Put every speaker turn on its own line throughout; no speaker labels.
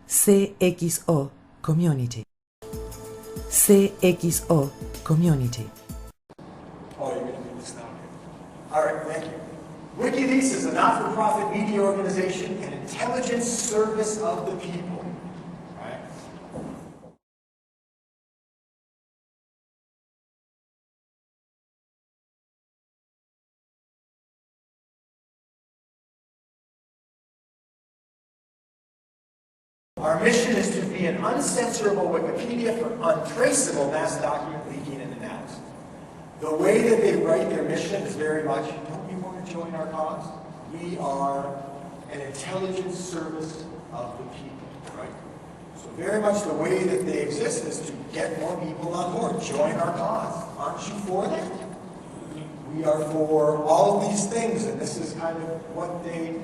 CXO Community. CXO Community.
Oh, you're going to do this now. All right, thank you. Wikileaks is a not-for-profit media organization and intelligence service of the people. Right? Our mission is to be an uncensorable Wikipedia for untraceable mass document leaking and analysis. The way that they write their mission is very much, don't you want to join our cause? We are an intelligence service of the people, right? So very much the way that they exist is to get more people on board. Join our cause. Aren't you for that? We are for all of these things, and this is kind of what they,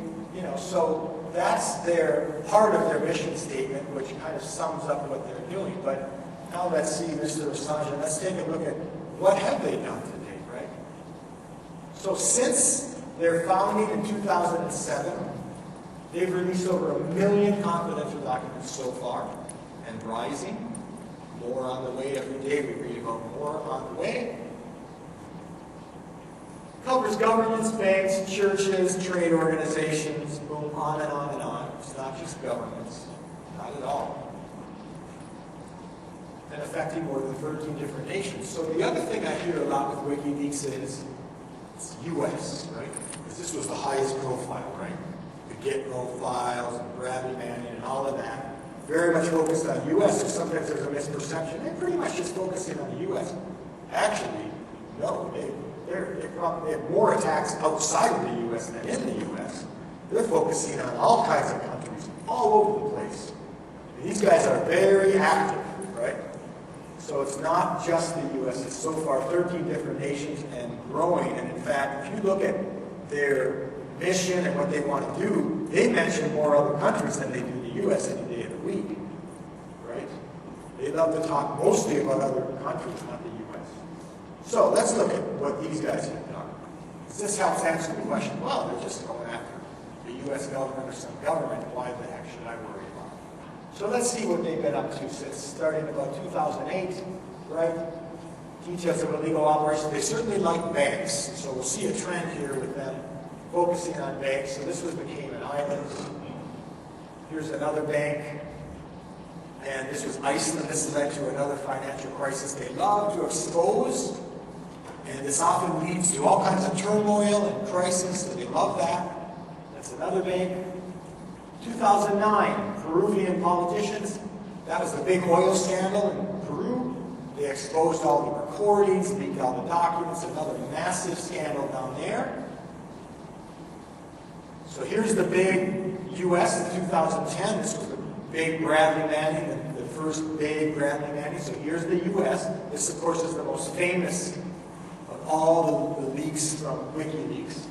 so that's their part of their mission statement, which kind of sums up what they're doing. But now let's see, Mr. Assange, let's take a look at what have they done to date, right? So since their founding in 2007, they've released over 1 million confidential documents so far, and rising. More on the way every day. We read about more on the way. Covers governments, banks, churches, trade organizations, boom, on and on and on. It's not just governments, not at all. And affecting more than 13 different nations. So the other thing I hear a lot with WikiLeaks is it's US, right? Because this was the highest profile, right? The Gitmo files, and Bradley Manning, and all of that. Very much focused on US, so sometimes there's a misperception. They're pretty much just focusing on the US. Actually, no, they have more attacks outside of the U.S. than in the U.S. They're focusing on all kinds of countries, all over the place. And these guys are very active, right? So it's not just the U.S. It's so far 13 different nations and growing. And in fact, if you look at their mission and what they want to do, they mention more other countries than they do the U.S. any day of the week, right? They love to talk mostly about other countries, not the U.S. So let's look at what these guys have done. This helps answer the question, well, they're just going after the U.S. government or some government. Why the heck should I worry about it? So let's see what they've been up to since starting about 2008, right? Details of illegal operations. They certainly like banks. So we'll see a trend here with them focusing on banks. So this was the Cayman Islands. Here's another bank. And this was Iceland. This led to another financial crisis. They love to expose. And this often leads to all kinds of turmoil and crisis, so they love that. That's another bank. 2009, Peruvian politicians. That was the big oil scandal in Peru. They exposed all the recordings, leaked all the documents, another massive scandal down there. So here's the big U.S. in 2010. This was the big Bradley Manning, the first big Bradley Manning. So here's the U.S. This, of course, is the most famous all the leaks from WikiLeaks.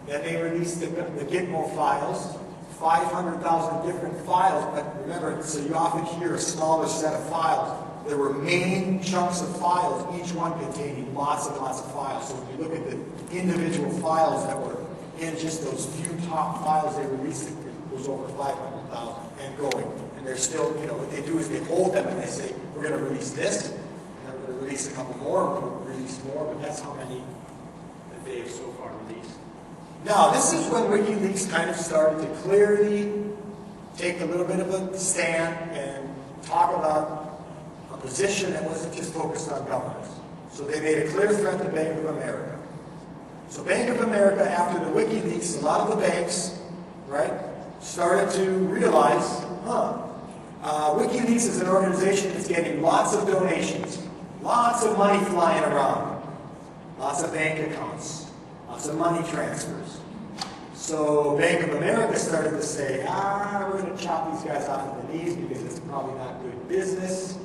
Then they released the Gitmo files, 500,000 different files, but remember, so you often hear a smaller set of files. There were main chunks of files, each one containing lots and lots of files. So when you look at the individual files that were in just those few top files they released, it was over 500,000 and going. And they're still, what they do is they hold them and they say, we're going to release this, release a couple more, we'll release more, but that's how many that they have so far released. Now, this is when WikiLeaks kind of started to clearly take a little bit of a stand and talk about a position that wasn't just focused on governments. So they made a clear threat to Bank of America. So Bank of America, after the WikiLeaks, a lot of the banks, right, started to realize, WikiLeaks is an organization that's getting lots of donations. Lots of money flying around, lots of bank accounts, lots of money transfers. So Bank of America started to say, we're going to chop these guys off at the knees because it's probably not good business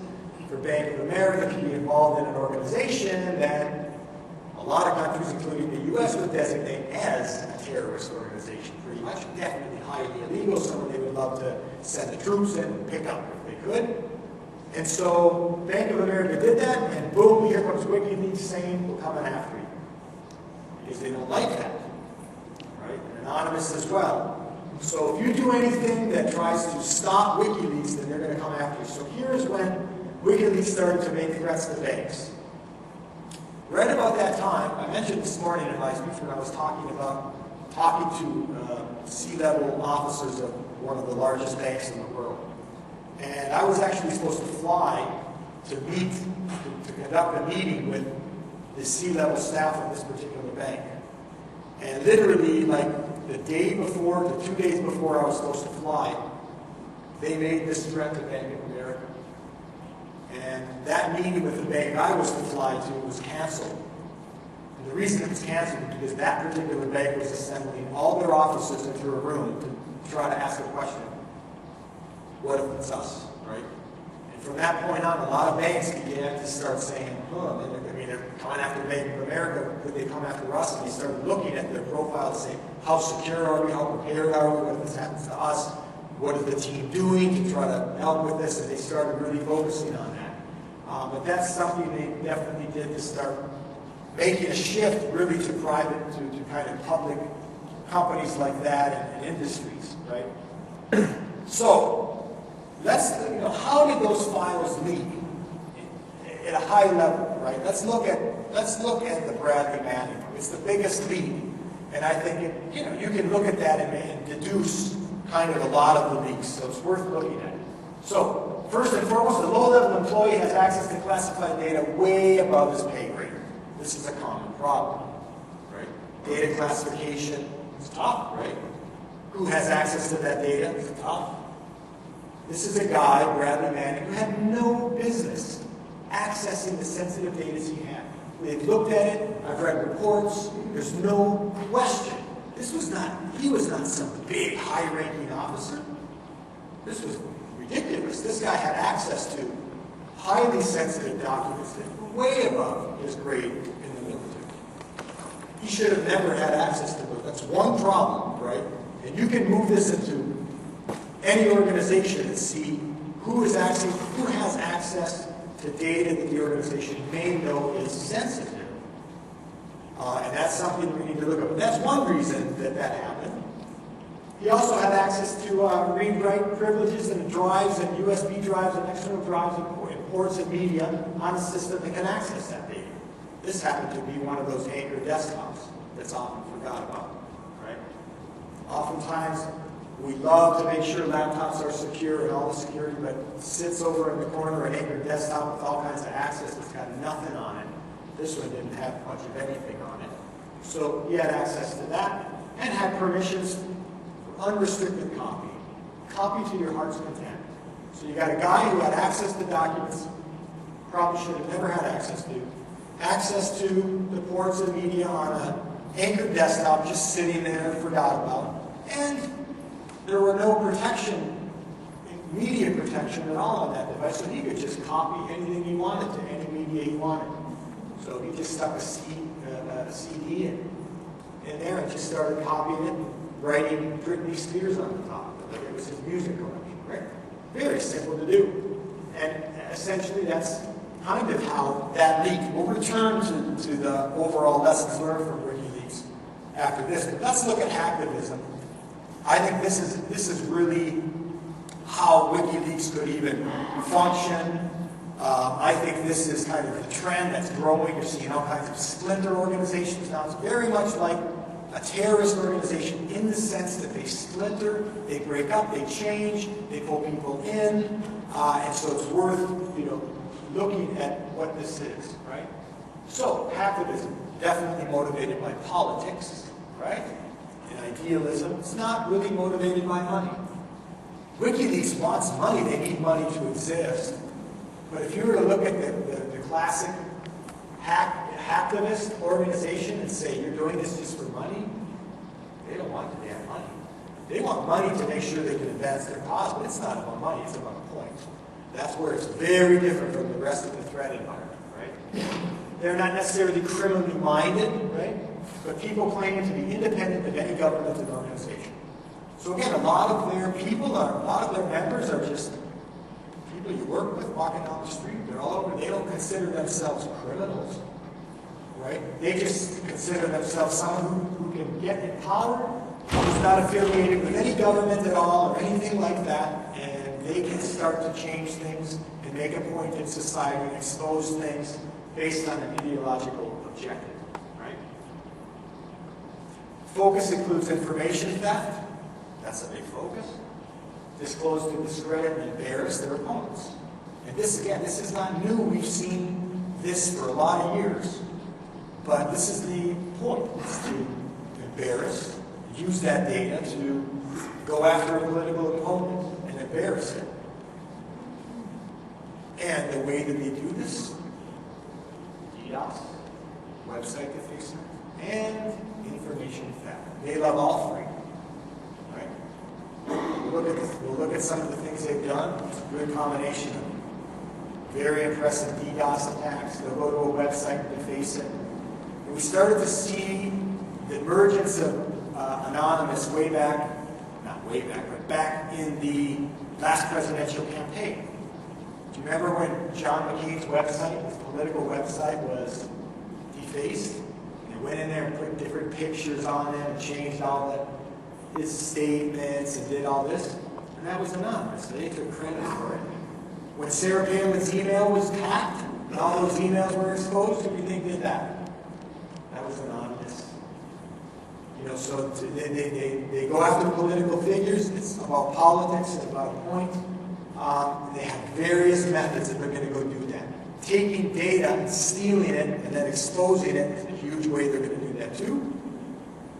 for Bank of America to be involved in an organization that a lot of countries, including the U.S., would designate as a terrorist organization, pretty much. Definitely highly illegal, so they would love to send the troops in and pick up if they could. And so Bank of America did that, and boom, here comes WikiLeaks saying, we're coming after you. Because they don't like that, right? And anonymous as well. So if you do anything that tries to stop WikiLeaks, then they're going to come after you. So here's when WikiLeaks started to make threats to banks. Right about that time, I mentioned this morning in my speech when I was talking to C-level officers of one of the largest banks in the world. And I was actually supposed to fly to conduct a meeting with the C-level staff of this particular bank. And literally, like the day before, the 2 days before I was supposed to fly, they made this threat to Bank of America. And that meeting with the bank I was to fly to was canceled. And the reason it was canceled is because that particular bank was assembling all their officers into a room to try to ask a question. What if it's us, right? And from that point on, a lot of banks began to start saying, they're coming after Bank of America, could they come after us? And they started looking at their profile to say, how secure are we? How prepared are we? What if this happens to us? What is the team doing to try to help with this? And they started really focusing on that. But that's something they definitely did to start making a shift really to private, to kind of public companies like that and industries, right? So, how did those files leak at a high level, right? Let's look at the Bradley Manning. It's the biggest leak, and I think you can look at that and deduce kind of a lot of the leaks. So it's worth looking at. So first and foremost, the low-level employee has access to classified data way above his pay grade. This is a common problem, right? Data classification is tough, right? Who has access to that data? It's tough. This is a guy, Bradley Manning, who had no business accessing the sensitive data he had. They've looked at it, I've read reports, there's no question. He was not some big, high-ranking officer. This was ridiculous. This guy had access to highly sensitive documents that were way above his grade in the military. He should have never had access to those. That's one problem, right? And you can move this into any organization and see who has access to data that the organization may know is sensitive. And that's something we need to look at. But that's one reason that happened. He also had access to read-write privileges and drives and USB drives and external drives and ports and media on a system that can access that data. This happened to be one of those anchor desktops that's often forgot about, right? Oftentimes, we love to make sure laptops are secure and all the security, but it sits over in the corner an anchor desktop with all kinds of access that's got nothing on it. This one didn't have much of anything on it. So he had access to that and had permissions for unrestricted copy. Copy to your heart's content. So you got a guy who had access to documents, probably should have never had access to the ports and media on an anchored desktop just sitting there, forgot about. And there were no media protection at all on that device, so he could just copy anything he wanted to any media he wanted. So he just stuck a CD in there and just started copying it, writing Britney Spears on the top, like it was his music collection, right? Very simple to do. And essentially that's kind of how that leaked. We'll return to the overall lessons learned from WikiLeaks after this. But let's look at hacktivism. I think this is really how WikiLeaks could even function. I think this is kind of the trend that's growing. You're seeing all kinds of splinter organizations now. It's very much like a terrorist organization in the sense that they splinter, they break up, they change, they pull people in, and so it's worth looking at what this is, right? So hacktivism, definitely motivated by politics, right? And idealism. It's not really motivated by money. WikiLeaks wants money. They need money to exist. But if you were to look at the classic hacktivist organization and say, you're doing this just for money, they don't want the damn money. They want money to make sure they can advance their cause, but it's not about money, it's about a point. That's where it's very different from the rest of the threat environment, right? They're not necessarily criminally minded, right? But people claiming to be independent of any government and organization. So again, a lot of their members are just people you work with walking down the street. They're all over. They don't consider themselves criminals, right? They just consider themselves someone who can get in power, who's not affiliated with any government at all or anything like that, and they can start to change things and make a point in society and expose things based on an ideological objective, right? Focus includes information theft. That's a big focus. Disclose to discredit and embarrass their opponents. And this, again, this is not new. We've seen this for a lot of years. But this is the point, is to embarrass, use that data to go after a political opponent and embarrass it. And the way that they do this, DDoS, website defacement, and information theft. They love all three. Right? We'll look at some of the things they've done. It's a good combination of them. Very impressive DDoS attacks. They'll go to a website and deface it. And we started to see the emergence of Anonymous way back, not way back, but back in the last presidential campaign. Do you remember when John McCain's website, his political website, was defaced? And they went in there and put different pictures on it and changed all his statements and did all this? And that was anonymous. They took credit for it. When Sarah Palin's email was hacked and all those emails were exposed, who do you think did that? That was anonymous. You know, so they go after political figures. It's about politics. It's about a point. They have various methods that they're going to go do that. Taking data and stealing it and then exposing it is a huge way they're going to do that too.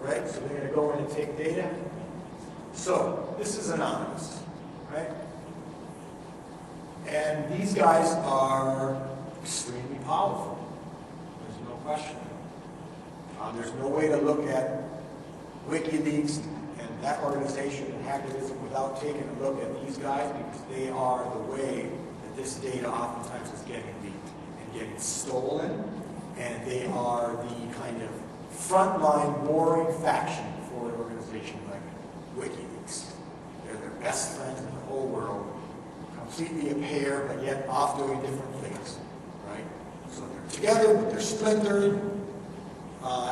Right? So they're going to go in and take data. So this is anonymous. Right? And these guys are extremely powerful. There's no question. There's no way to look at Wikileaks and that organization and hacktivism without taking a look at these guys, because they are the way that this data oftentimes is getting leaked and getting stolen, and they are the kind of frontline warring faction for an organization like Wikileaks. They're their best friends in the whole world, completely a pair, but yet off doing different things, right? So they're together, but they're splintered.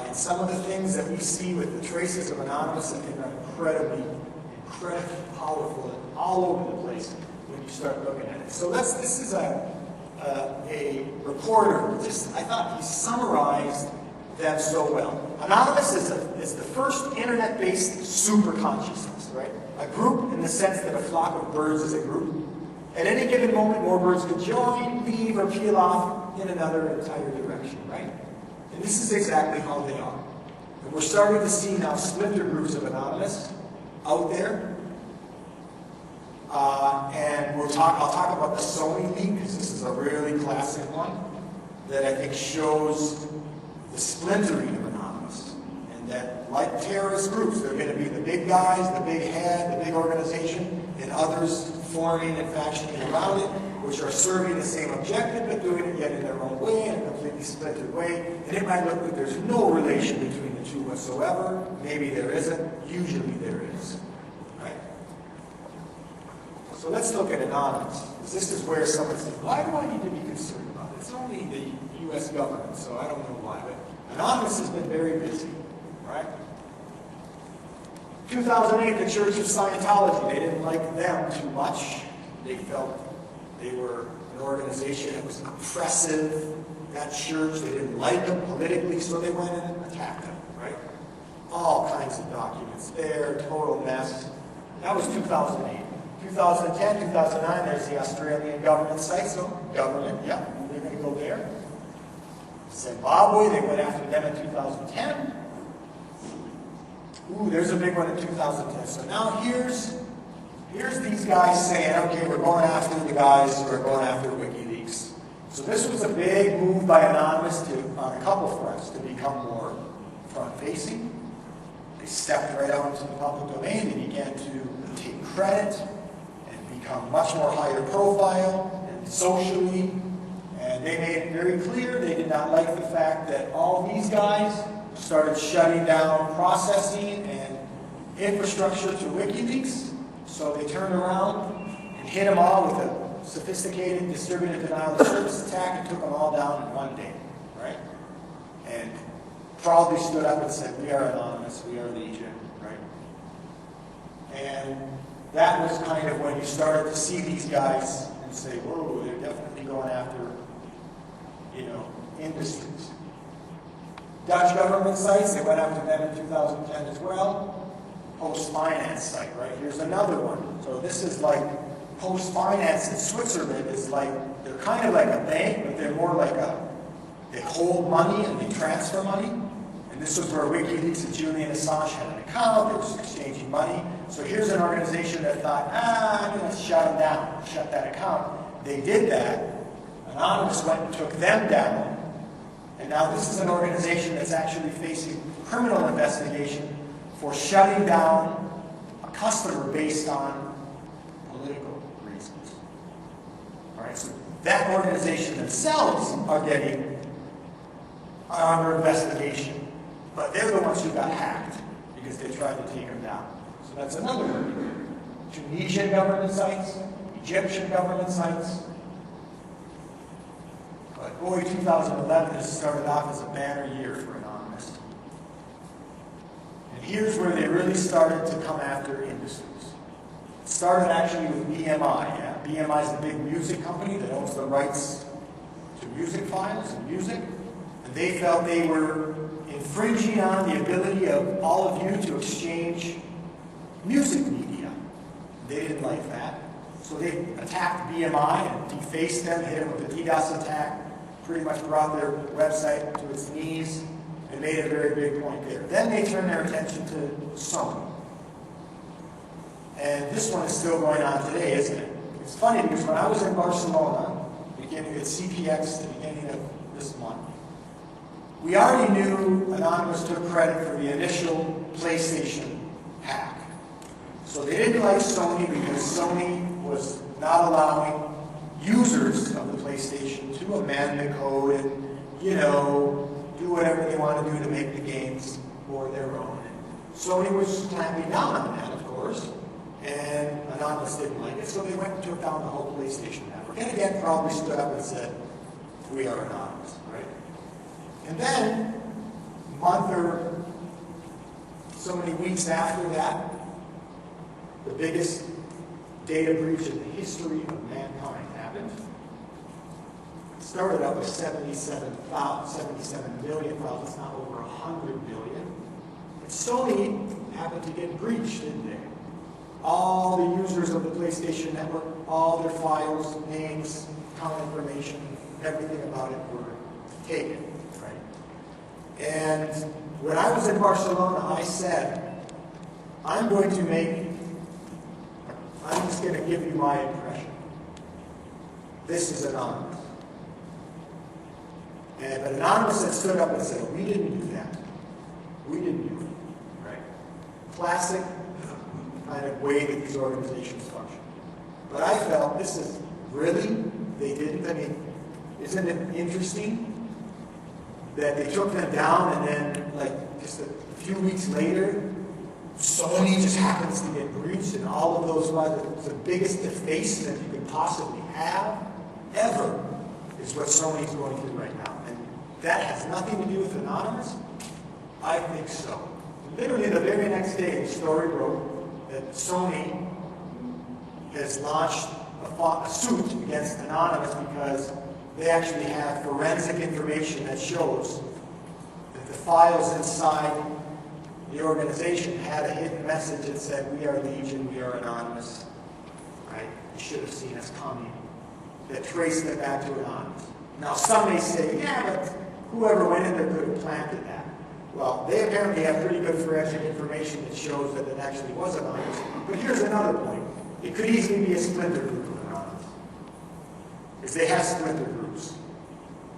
And some of the things that we see with the traces of Anonymous, I think, are incredibly powerful and all over the place when you start looking at it. So this is a reporter. I thought he summarized them so well. Anonymous is the first internet-based superconsciousness, right? A group in the sense that a flock of birds is a group. At any given moment, more birds could join, leave, or peel off in another entire direction, right? And this is exactly how they are. And we're starting to see now splinter groups of Anonymous out there. And I'll talk about the Sony leak, because this is a really classic one that I think shows the splintering of Anonymous. And that, like terrorist groups, they're going to be the big guys, the big head, the big organization, and others forming and factioning around it, which are serving the same objective, but doing it yet in their own way, in a completely splintered way. And it might look like there's no relation between the two whatsoever. Maybe there isn't. Usually there is. Right? So let's look at Anonymous. This is where someone says, why do I need to be concerned about it? It's only the U.S. government, so I don't know why. But Anonymous has been very busy. Right? 2008, the Church of Scientology, they didn't like them too much. They felt they were an organization that was oppressive. That church, they didn't like them politically, so they went in and attacked them, right? All kinds of documents there, total mess. That was 2008. 2010, 2009, there's the Australian government site, so government, yeah, they're going to go there. Zimbabwe, they went after them in 2010. Ooh, there's a big one in 2010. So now here's these guys saying, okay, we're going after the guys who are going after WikiLeaks. So this was a big move by Anonymous on a couple fronts to become more front-facing. They stepped right out into the public domain. They began to take credit and become much more higher profile and socially. And they made it very clear they did not like the fact that all these guys started shutting down processing and infrastructure to WikiLeaks. So they turned around and hit them all with a sophisticated distributed denial of service attack and took them all down in one day, right? And proudly stood up and said, we are Anonymous, we are Legion, right? And that was kind of when you started to see these guys and say, whoa, they're definitely going after, industries. Dutch government sites, they went after them in 2010 as well. Post-finance site, right? Here's another one. So this is like post-finance in Switzerland is like, they're kind of like a bank, but they're more like they hold money and they transfer money. And this was where Wikileaks and Julian Assange had an account, they were exchanging money. So here's an organization that thought, I'm going to shut them down, shut that account. They did that. Anonymous went and took them down. And now this is an organization that's actually facing criminal investigation for shutting down a customer based on political reasons. All right, so that organization themselves are under investigation, but they're the ones who got hacked because they tried to take them down. So that's another one. Tunisian government sites, Egyptian government sites. But boy, 2011 has started off as a banner year for Anonymous. And here's where they really started to come after industries. It started actually with BMI. Yeah? BMI is the big music company that owns the rights to music files and music. And they felt they were infringing on the ability of all of you to exchange music media. They didn't like that. So they attacked BMI and defaced them, hit them with a DDoS attack, pretty much brought their website to its knees and made a very big point there. Then they turned their attention to Sony. And this one is still going on today, isn't it? It's funny because when I was in Barcelona, beginning at CPX, the beginning of this month, we already knew Anonymous took credit for the initial PlayStation hack. So they didn't like Sony because Sony was not allowing users of the PlayStation to amend the code and, do whatever they want to do to make the games for their own. And Sony was clamping down on that, of course, and Anonymous didn't like it, so they went and took down the whole PlayStation network. And again, probably stood up and said, we are Anonymous, right? And then, a month or so many weeks after that, the biggest data breach in the history of mankind happened. It started out with 77 million files. It's now over 100 million. And Sony happened to get breached, didn't they? All the users of the PlayStation Network, all their files, names, account information, everything about it were taken, right? And when I was in Barcelona, I said, I'm just going to give you my impression. This is Anonymous. But Anonymous had stood up and said, we didn't do that. We didn't do it. Right? Classic kind of way that these organizations function. But I felt, this is really, they didn't. I mean, isn't it interesting that they took them down and then, just a few weeks later, Sony just happens to get breached, and all of those files, the biggest defacement you could possibly have ever is what Sony's going through right now. And that has nothing to do with Anonymous? I think so. Literally the very next day, the story wrote that Sony has launched a suit against Anonymous because they actually have forensic information that shows that the files inside the organization had a hidden message that said, we are Legion, we are Anonymous. Right? You should have seen us coming. That traced it back to Anonymous. Now some may say, yeah, but whoever went in there could have planted that. Well, they apparently have pretty good forensic information that shows that it actually was Anonymous. But here's another point. It could easily be a splinter group of Anonymous. Because they have splinter groups.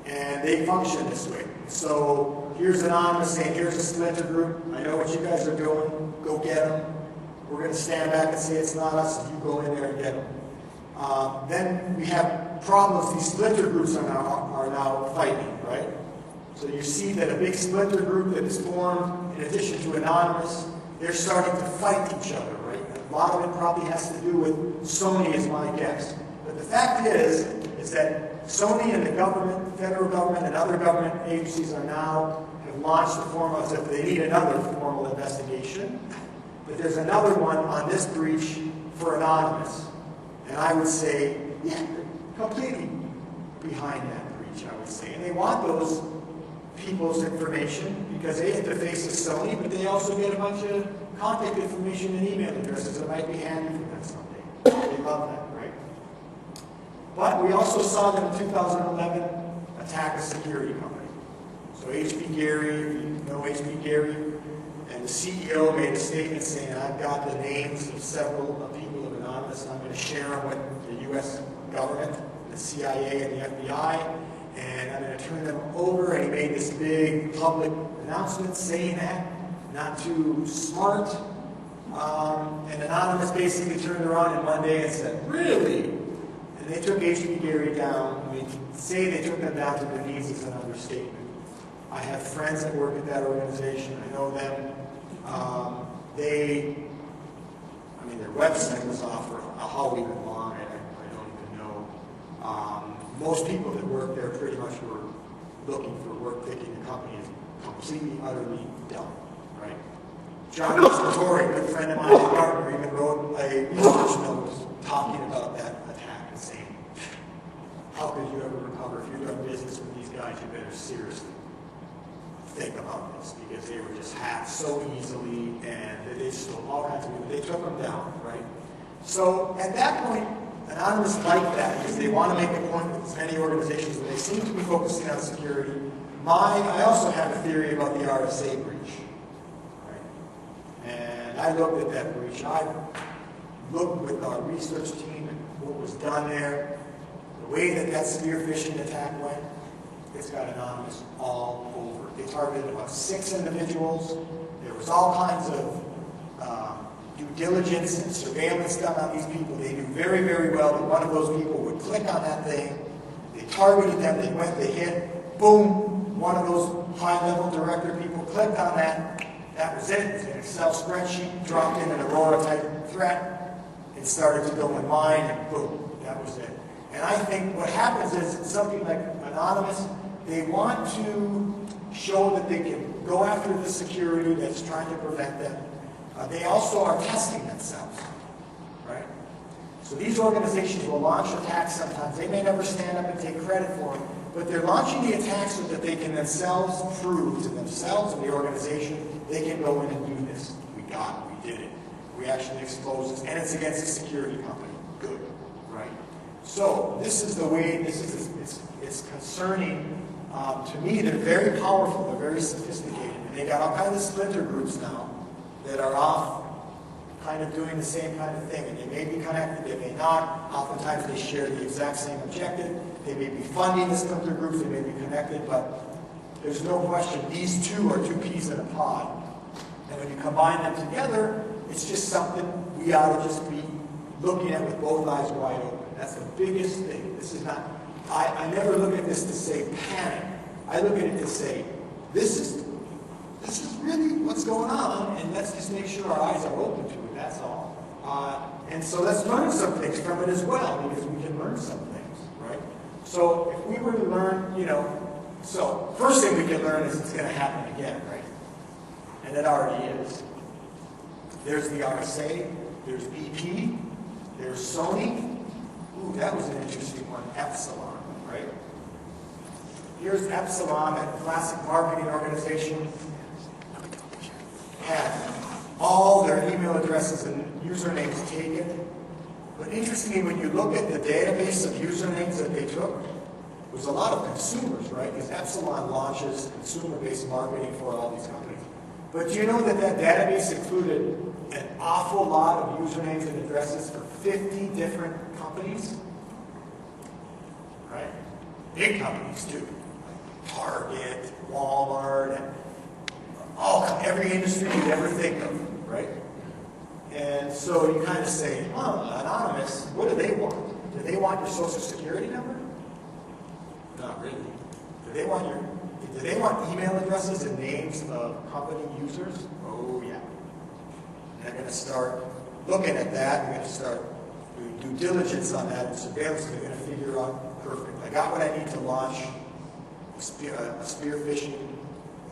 And they function this way. So here's Anonymous saying, here's a splinter group. I know what you guys are doing. Go get them. We're going to stand back and say it's not us. You go in there and get them. Then we have problems. These splinter groups are now fighting, right? So you see that a big splinter group that is formed, in addition to Anonymous, they're starting to fight each other, right? A lot of it probably has to do with Sony, is my guess. But the fact is that Sony and the government, federal government, and other government agencies have launched a formal, as if they need another formal investigation. But there's another one on this breach for anonymous. And I would say, yeah, completely behind that breach, I would say. And they want those people's information because they have to face a Sony, but they also get a bunch of contact information and email addresses that might be handy for them someday. They love that, right? But we also saw them in 2011 attack a security company. So H.B. Gary, if you know H.B. Gary, and the CEO made a statement saying, I've got the names of several people of Anonymous, and I'm going to share them with the U.S. government, the CIA, and the FBI, and I'm going to turn them over. And he made this big public announcement saying that, not too smart. And Anonymous basically turned around on Monday and said, really? And they took H.B. Gary down. I mean, say they took them down to their knees is an understatement. I have friends that work at that organization. I know them. Their website was off for how even long, I don't even know. Most people that work there pretty much were looking for work, thinking the company is completely, utterly dumb, right? John Story, a good friend of mine at Gartner, even wrote a research note talking about that attack and saying, how could you ever recover? If you're doing business with these guys, you better seriously think about this, because they were just hacked so easily, and they stole all kinds of people. They took them down, right? So at that point, Anonymous liked that because they want to make a point with as many organizations, but they seem to be focusing on security. I also have a theory about the RSA breach, right? And I looked at that breach. I looked with our research team at what was done there, the way that spear phishing attack went. It's got Anonymous all over. They targeted about 6 individuals. There was all kinds of due diligence and surveillance done on these people. They knew very, very well that one of those people would click on that thing. They targeted them. They went, they hit, boom, one of those high-level director people clicked on that. That was it. It was an Excel spreadsheet, dropped in an Aurora-type threat. It started to go in mine, and boom, that was it. And I think what happens is something like Anonymous, they want to show that they can go after the security that's trying to prevent them. They also are testing themselves, right? So these organizations will launch attacks sometimes. They may never stand up and take credit for them, but they're launching the attacks so that they can themselves prove to themselves and the organization they can go in and do this. We got it. We did it. We actually exposed this, and it's against a security company. Good, right? So this is the way. It's concerning. To me, they're very powerful. They're very sophisticated, and they got all kinds of splinter groups now that are off, kind of doing the same kind of thing. And they may be connected. They may not. Oftentimes, they share the exact same objective. They may be funding the splinter groups. They may be connected, but there's no question these two are 2 peas in a pod. And when you combine them together, it's just something we ought to just be looking at with both eyes wide open. That's the biggest thing. This is not, I never look at this to say panic. I look at it to say, this is really what's going on, and let's just make sure our eyes are open to it, that's all. And so let's learn some things from it as well, because we can learn some things, right? So if we were to learn, so first thing we can learn is it's going to happen again, right? And it already is. There's the RSA, there's BP, there's Sony. Ooh, that was an interesting one, Epsilon, right? Here's Epsilon, that classic marketing organization. Had all their email addresses and usernames taken. But interestingly, when you look at the database of usernames that they took, it was a lot of consumers, right? Because Epsilon launches consumer-based marketing for all these companies. But do you know that database included an awful lot of usernames and addresses for 50 different companies? Right? Big companies, too. Like Target, Walmart, and every industry you'd ever think of, right? And so you kind of say, Anonymous, what do they want? Do they want your social security number? Not really. Do they want email addresses and names of company users? Oh, yeah. They're going to start looking at that. They're going to start doing due diligence on that and surveillance. They're going to figure out, perfect, I got what I need to launch a spear phishing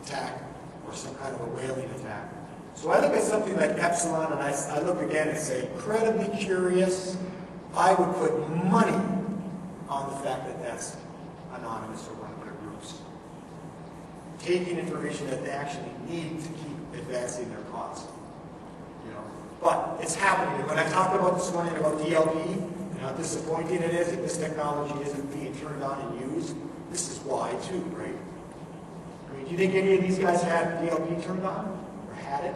attack or some kind of a whaling attack. So I look at something like epsilon, and I look again and say, incredibly curious. I would put money on the fact that that's anonymous or one of their groups. Taking information that they actually need to keep advancing their cause. You know, but it's happening. And when I talked about this morning about DLP and how disappointing it is that this technology isn't being turned on and used, this is why too, right? I mean, do you think any of these guys had DLP turned on or had it?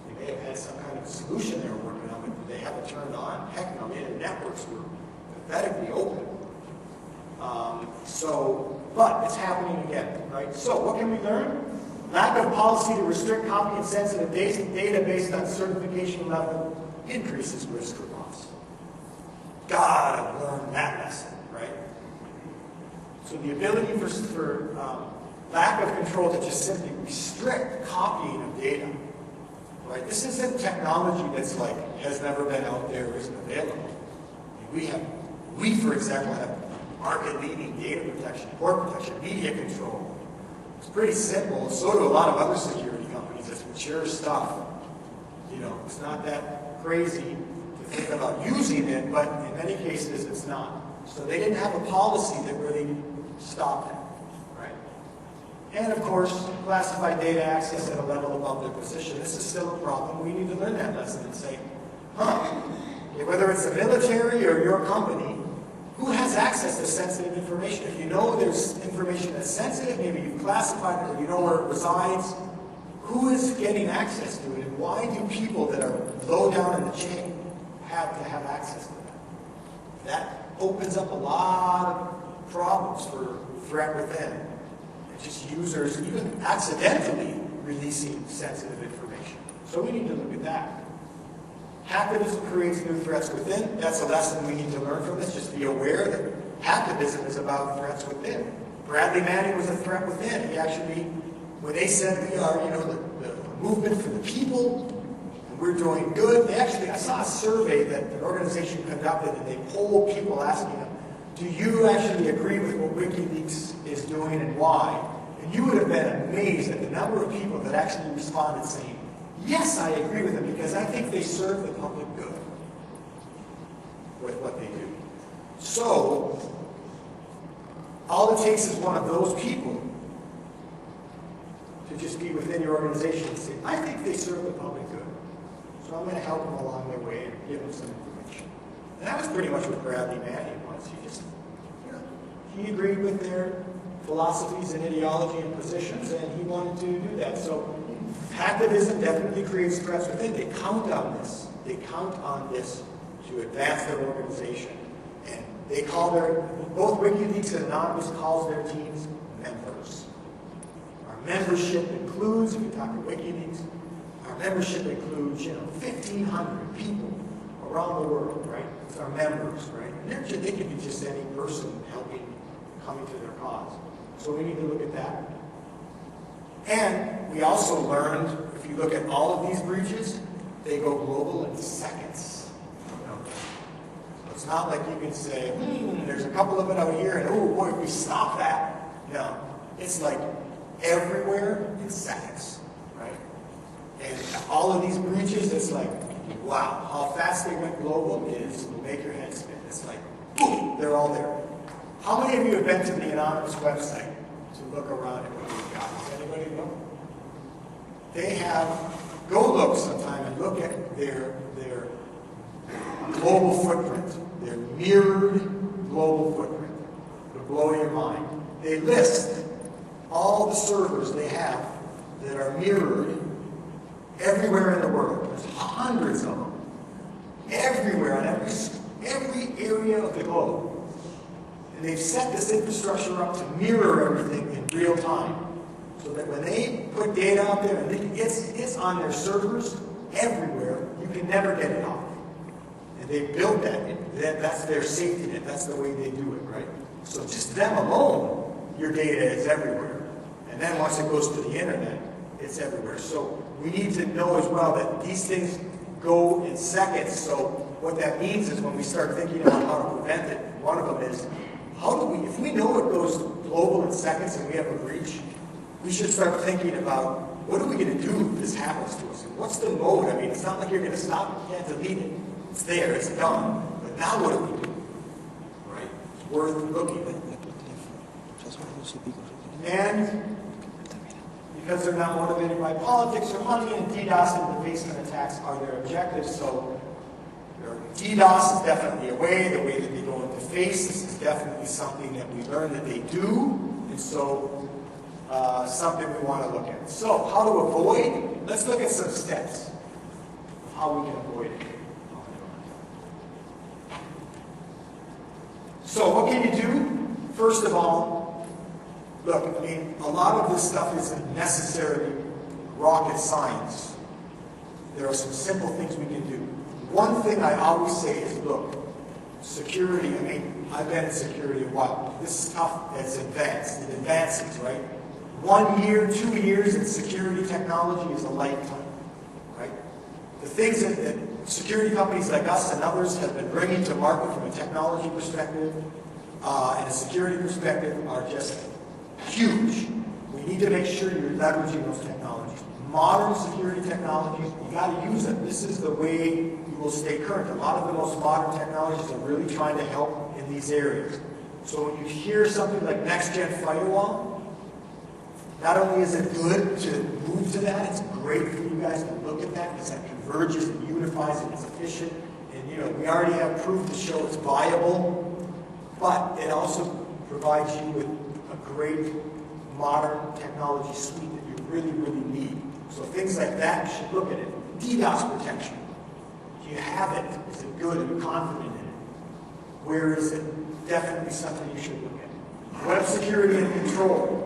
They may have had some kind of solution they were working on, but did they have it turned on? Heck no, the networks were pathetically open. But it's happening again, right? So what can we learn? Lack of policy to restrict copy and sensitive data based on certification level increases risk for loss. Gotta learn that lesson, right? So the ability for lack of control to just simply restrict copying of data, right? This isn't technology that's like has never been out there, isn't available. We, for example, have market-leading data protection, port protection, media control. It's pretty simple. So do a lot of other security companies. It's mature stuff. You know, it's not that crazy to think about using it, but in many cases it's not. So they didn't have a policy that really stopped that, right? And of course, classified data access at a level above their position. This is still a problem. We need to learn that lesson and say, whether it's the military or your company, who has access to sensitive information? If you know there's information that's sensitive, maybe you've classified it or you know where it resides, who is getting access to it? And why do people that are low down in the chain have to have access to that? That opens up a lot of problems for threat within. And just users even accidentally releasing sensitive information. So we need to look at that. Hacktivism creates new threats within. That's a lesson we need to learn from this. Just be aware that hacktivism is about threats within. Bradley Manning was a threat within. He actually, when they said we are, you know, the movement for the people, and we're doing good, they actually, I saw a survey that an organization conducted, and they polled people asking them, do you actually agree with what Wikileaks is doing and why? And you would have been amazed at the number of people that actually responded saying, yes, I agree with them because I think they serve the public good with what they do. So, all it takes is one of those people to just be within your organization and say, I think they serve the public good. So I'm going to help them along their way and give them some information. And that was pretty much what Bradley Manning was. He just, you know, he agreed with their philosophies and ideology and positions, and he wanted to do that. So hacktivism definitely creates threats within. They count on this. They count on this to advance their organization. And they call both WikiLeaks and Anonymous calls their teams members. Our membership includes, if you talk to WikiLeaks, our membership includes, 1,500 people around the world, right? It's our members, right? And they could be just any person coming to their cause. So we need to look at that. And we also learned, if you look at all of these breaches, they go global in seconds. So it's not like you can say, there's a couple of it out here, and oh boy, if we stop that. No, it's like everywhere in seconds, right? And all of these breaches, it's like, wow, how fast they went global will make your head spin. It's like, boom, they're all there. How many of you have been to the Anonymous website to look around at what we've got? Does anybody know? They go look sometime and look at their global footprint, their mirrored global footprint. It'll blow your mind. They list all the servers they have that are mirrored everywhere in the world. There's hundreds of them. Everywhere, on every area of the globe. And they've set this infrastructure up to mirror everything in real time. So that when they put data out there, and it's on their servers everywhere, you can never get it off. And they built that. That's their safety net. That's the way they do it, right? So just them alone, your data is everywhere. And then once it goes to the internet, it's everywhere. So we need to know as well that these things go in seconds. So what that means is when we start thinking about how to prevent it, one of them is, if we know it goes global in seconds and we have a breach, we should start thinking about what are we going to do if this happens to us? What's the mode? I mean, it's not like you're going to stop it. You can't delete it. It's there. It's done. But now what do we do? Right? It's worth looking at. And because they're not motivated by politics or money, and DDoS and defacement attacks are their objectives. So DDoS is definitely a way. The way that they go into face, this is definitely something that we learn that they do. And so something we want to look at. So how to avoid? Let's look at some steps of how we can avoid it. So what can you do? First of all, look, I mean, a lot of this stuff isn't necessarily rocket science. There are some simple things we can do. One thing I always say is, look, security, I mean, I've been in security a while. This is tough as advanced. It advances, right? 1 year, 2 years in security technology is a lifetime, right? The things that security companies like us and others have been bringing to market from a technology perspective and a security perspective are just huge. We need to make sure you're leveraging those technologies. Modern security technologies, you got to use them. This is the way you will stay current. A lot of the most modern technologies are really trying to help in these areas. So when you hear something like next-gen firewall, not only is it good to move to that, it's great for you guys to look at that because that converges and unifies and it's efficient. And you know, we already have proof to show it's viable, but it also provides you with a great modern technology suite that you really, really need. So things like that, you should look at it. DDoS protection. Do you have it? Is it good? Are you confident in it? Where is it? Definitely something you should look at. Web security and control.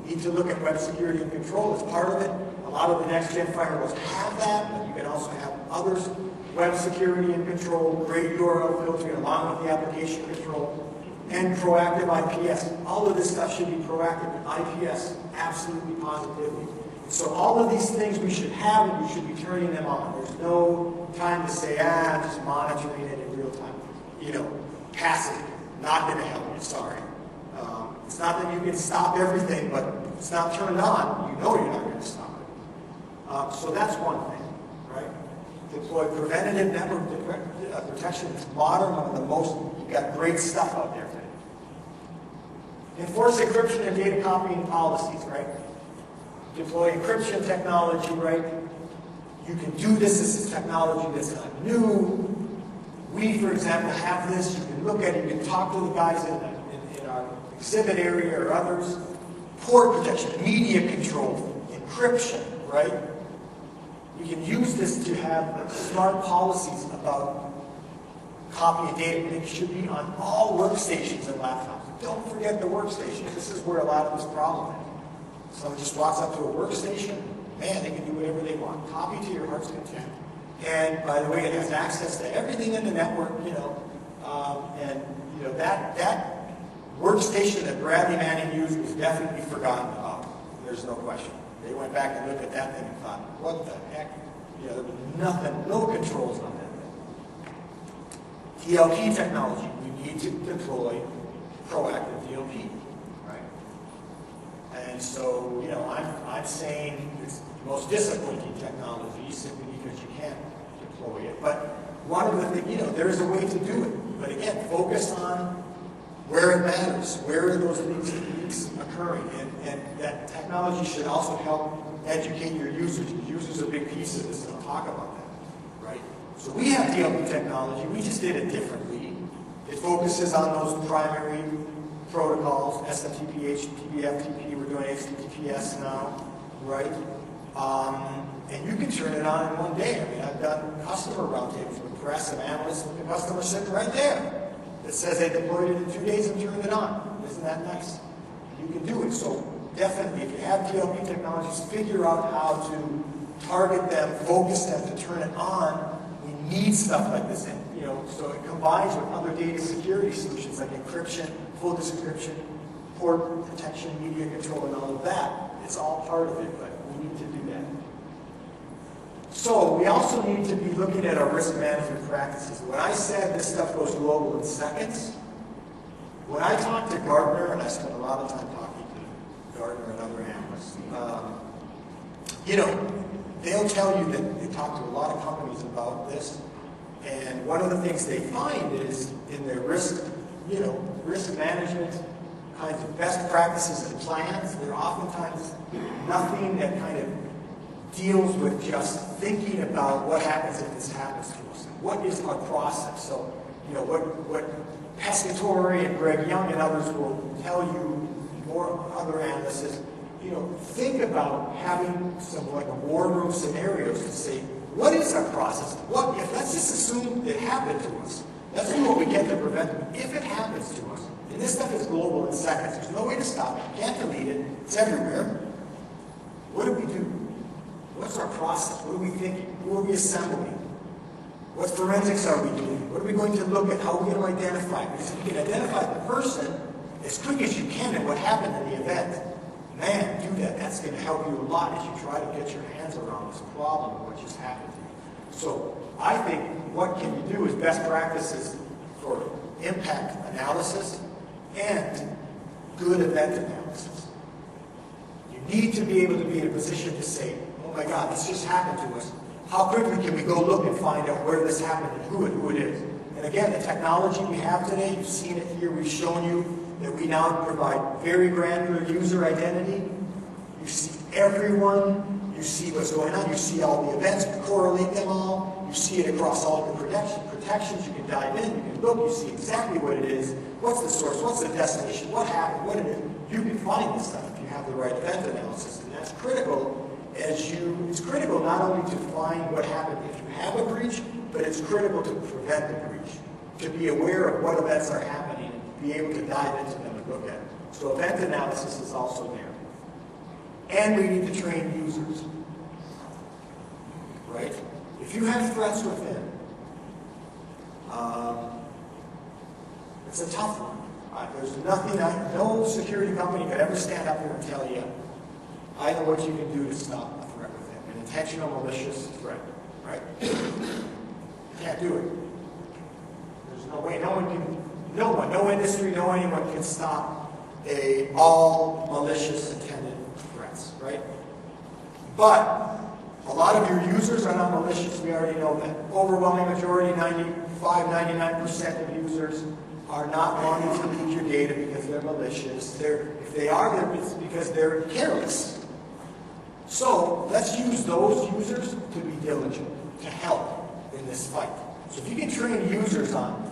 You need to look at web security and control as part of it. A lot of the next-gen firewalls have that, but you can also have others. Web security and control, great URL filtering along with the application control, and proactive IPS. All of this stuff should be proactive. IPS, absolutely positively. So all of these things we should have and we should be turning them on. There's no time to say, I'm just monitoring it in real time. You know, passive, not going to help you, sorry. It's not that you can stop everything, but if it's not turned on, you know you're not going to stop it. So that's one thing, right? Deploy preventative network protection. It's modern, one of the most, you've got great stuff out there today. Enforce encryption and data copying policies, right? Deploy encryption technology, right? You can do this. This is technology that's not new. We, for example, have this. You can look at it. You can talk to the guys in our exhibit area or others. Port protection, media control, encryption, right? You can use this to have smart policies about copy of data, and it should be on all workstations and laptops. Don't forget the workstations. This is where a lot of this problem is. Someone just walks up to a workstation, man, they can do whatever they want. Copy to your heart's content. And by the way, it has access to everything in the network, that workstation that Bradley Manning used was definitely forgotten about. There's no question. They went back and looked at that thing and thought, what the heck? There was nothing, no controls on that thing. DLP technology. We need to deploy proactive DLP, right? And so, I'm saying it's the most disappointing technology simply because you can't deploy it. But one of the things, there's a way to do it. But again, focus on where it matters, where are those leaks occurring, and that technology should also help educate your users. The user's a big piece of this, and I'll talk about that, right? So we have DLP technology, we just did it differently. It focuses on those primary protocols, SMTP, HTTP, FTP, we're doing HTTPS now, right? And you can turn it on in one day. I mean, I've done customer roundtables with press and analysts, and the customer sitting right there. It says they deployed it in 2 days and turned it on. Isn't that nice? You can do it. So definitely, if you have DLP technologies, figure out how to target them, focus them to turn it on. We need stuff like this. And, so it combines with other data security solutions like encryption, full decryption, port protection, media control, and all of that. It's all part of it, but we need to do that. So we also need to be looking at our risk management practices. When I said this stuff goes global in seconds, when I talked to Gartner, and I spent a lot of time talking to Gartner and other analysts, You know, they'll tell you that they talk to a lot of companies about this, and one of the things they find is in their risk management kinds of best practices and plans, there are oftentimes nothing that kind of deals with just thinking about what happens if this happens to us. What is our process? So, you know, what Pescatore and Greg Young and others will tell you, more other analysts, is, you know, think about having some like a war room scenarios to say, what is our process? What if, let's just assume it happened to us. Let's do what we can to prevent it. If it happens to us, and this stuff is global in seconds, there's no way to stop it, you can't delete it, it's everywhere. What do we do? What's our process? What are we thinking? Who are we assembling? What forensics are we doing? What are we going to look at? How are we going to identify? Because if you can identify the person as quick as you can and what happened in the event, man, do that. That's going to help you a lot as you try to get your hands around this problem of what just happened to you. So I think what can you do is best practices for impact analysis and good event analysis. You need to be able to be in a position to say, oh my God, this just happened to us. How quickly can we go look and find out where this happened and who it is? And again, the technology we have today, you've seen it here, we've shown you that we now provide very granular user identity. You see everyone, you see what's going on, you see all the events, you correlate them all, you see it across all the protections, you can dive in, you can look, you see exactly what it is, what's the source, what's the destination, what happened, what it is. You can find this stuff if you have the right event analysis, and that's critical. It's critical not only to find what happened if you have a breach, but it's critical to prevent the breach, to be aware of what events are happening and be able to dive into them and look at them. So event analysis is also there. And we need to train users, right? If you have threats within, it's a tough one. There's nothing, no security company could ever stand up here and tell you, I know what you can do to stop a threat within, an intentional malicious threat, right? You can't do it. There's no way, no industry, no anyone can stop all malicious intended threats, right? But a lot of your users are not malicious, we already know that. Overwhelming majority, 99% of users are not wanting to leak your data because they're malicious. If they are, it's because they're careless. So let's use those users to be diligent, to help in this fight. So if you can train users on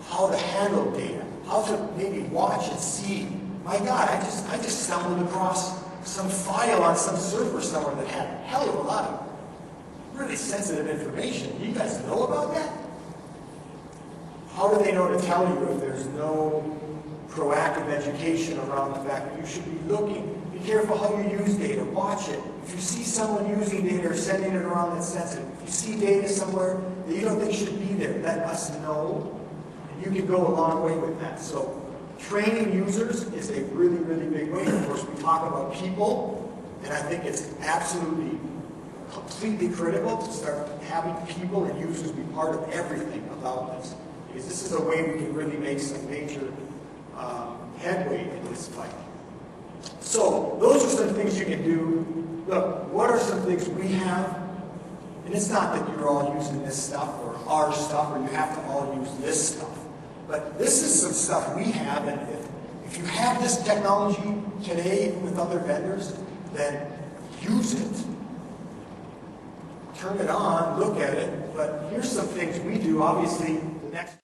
how to handle data, how to maybe watch and see, my God, I just stumbled across some file on some server somewhere that had a hell of a lot of really sensitive information. You guys know about that? How do they know to tell you if there's no proactive education around the fact that you should be looking? Be careful how you use data. Watch it. If you see someone using data or sending it around that's sensitive, if you see data somewhere that you don't think should be there, let us know. And you can go a long way with that. So training users is a really, really big way. Of course, we talk about people, and I think it's absolutely, completely critical to start having people and users be part of everything about this. Because this is a way we can really make some major headway in this fight. So those are some things you can do. Look, what are some things we have? And it's not that you're all using this stuff or our stuff or you have to all use this stuff. But this is some stuff we have, and if you have this technology today with other vendors, then use it. Turn it on, look at it. But here's some things we do. Obviously, the next